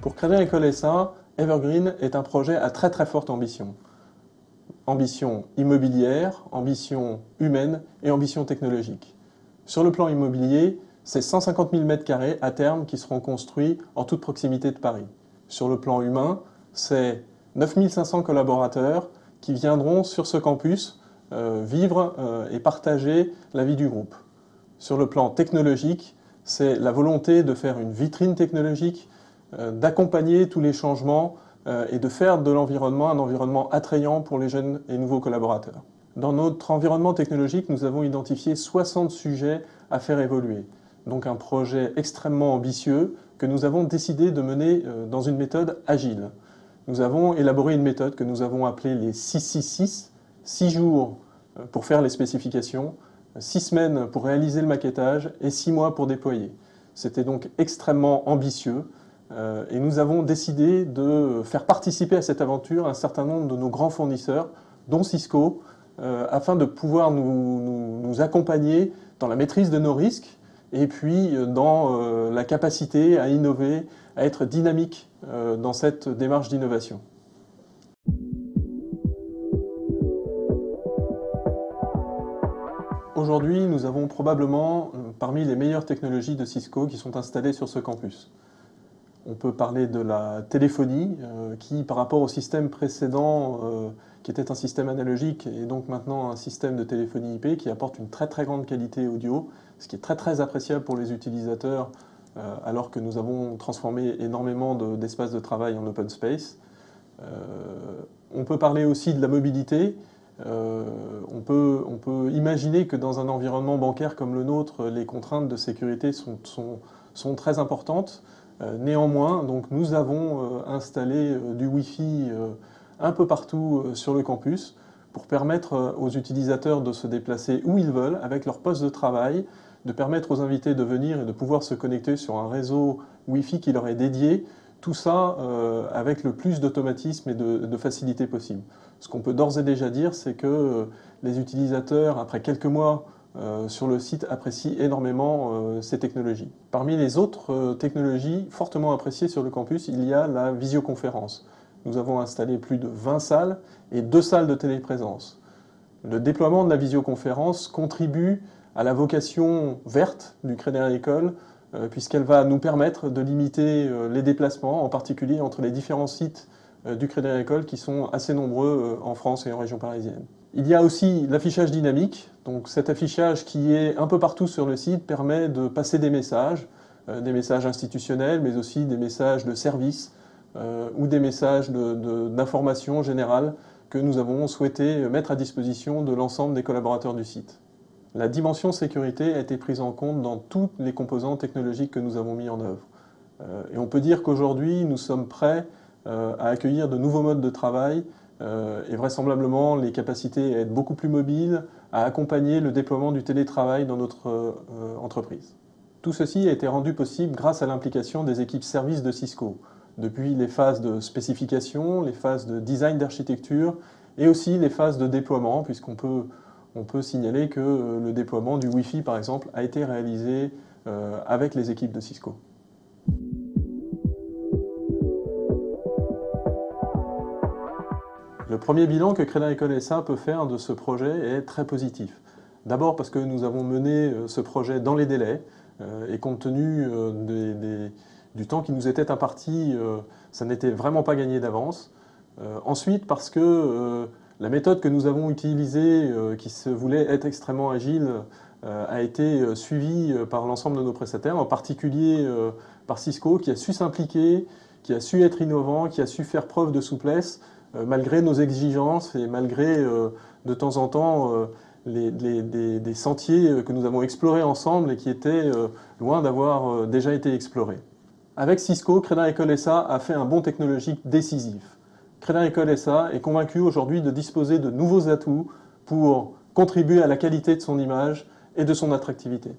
Pour Crédit Agricole SA, Evergreen est un projet à très forte ambition. Ambition immobilière, ambition humaine et ambition technologique. Sur le plan immobilier, c'est 150 000 m² à terme qui seront construits en toute proximité de Paris. Sur le plan humain, c'est 9 500 collaborateurs qui viendront sur ce campus vivre et partager la vie du groupe. Sur le plan technologique, c'est la volonté de faire une vitrine technologique, d'accompagner tous les changements et de faire de l'environnement un environnement attrayant pour les jeunes et nouveaux collaborateurs. Dans notre environnement technologique, nous avons identifié 60 sujets à faire évoluer. Donc un projet extrêmement ambitieux que nous avons décidé de mener dans une méthode agile. Nous avons élaboré une méthode que nous avons appelée les 666, 6 jours pour faire les spécifications, 6 semaines pour réaliser le maquettage et 6 mois pour déployer. C'était donc extrêmement ambitieux et nous avons décidé de faire participer à cette aventure un certain nombre de nos grands fournisseurs, dont Cisco, afin de pouvoir nous accompagner dans la maîtrise de nos risques et puis dans la capacité à innover, à être dynamique dans cette démarche d'innovation. Aujourd'hui, nous avons probablement parmi les meilleures technologies de Cisco qui sont installées sur ce campus. On peut parler de la téléphonie qui, par rapport au système précédent, qui était un système analogique et donc maintenant un système de téléphonie IP qui apporte une très grande qualité audio, ce qui est très appréciable pour les utilisateurs alors que nous avons transformé énormément d'espaces de travail en open space. On peut parler aussi de la mobilité. On peut imaginer que dans un environnement bancaire comme le nôtre, les contraintes de sécurité sont très importantes. Néanmoins, donc, nous avons installé du Wi-Fi un peu partout sur le campus pour permettre aux utilisateurs de se déplacer où ils veulent avec leur poste de travail, de permettre aux invités de venir et de pouvoir se connecter sur un réseau Wi-Fi qui leur est dédié, tout ça avec le plus d'automatisme et de facilité possible. Ce qu'on peut d'ores et déjà dire, c'est que les utilisateurs, après quelques mois sur le site, apprécient énormément ces technologies. Parmi les autres technologies fortement appréciées sur le campus, il y a la visioconférence. Nous avons installé plus de 20 salles et 2 salles de téléprésence. Le déploiement de la visioconférence contribue à la vocation verte du Crédit Agricole, puisqu'elle va nous permettre de limiter les déplacements, en particulier entre les différents sites du Crédit Agricole qui sont assez nombreux en France et en région parisienne. Il y a aussi l'affichage dynamique. Donc cet affichage qui est un peu partout sur le site permet de passer des messages institutionnels, mais aussi des messages de service ou des messages d'information générale que nous avons souhaité mettre à disposition de l'ensemble des collaborateurs du site. La dimension sécurité a été prise en compte dans tous les composants technologiques que nous avons mis en œuvre. Et on peut dire qu'aujourd'hui, nous sommes prêts à accueillir de nouveaux modes de travail et vraisemblablement les capacités à être beaucoup plus mobiles, à accompagner le déploiement du télétravail dans notre entreprise. Tout ceci a été rendu possible grâce à l'implication des équipes services de Cisco, depuis les phases de spécification, les phases de design d'architecture et aussi les phases de déploiement, puisqu'on peut signaler que le déploiement du Wi-Fi, par exemple, a été réalisé avec les équipes de Cisco. Le premier bilan que Crédit Agricole SA peut faire de ce projet est très positif. D'abord parce que nous avons mené ce projet dans les délais et compte tenu du temps qui nous était imparti, ça n'était vraiment pas gagné d'avance. Ensuite parce que la méthode que nous avons utilisée, qui se voulait être extrêmement agile, a été suivie par l'ensemble de nos prestataires, en particulier par Cisco, qui a su s'impliquer, qui a su être innovant, qui a su faire preuve de souplesse, malgré nos exigences et malgré de temps en temps des sentiers que nous avons explorés ensemble et qui étaient loin d'avoir déjà été explorés. Avec Cisco, Crédit Agricole SA a fait un bond technologique décisif. Crédit Agricole SA est convaincu aujourd'hui de disposer de nouveaux atouts pour contribuer à la qualité de son image et de son attractivité.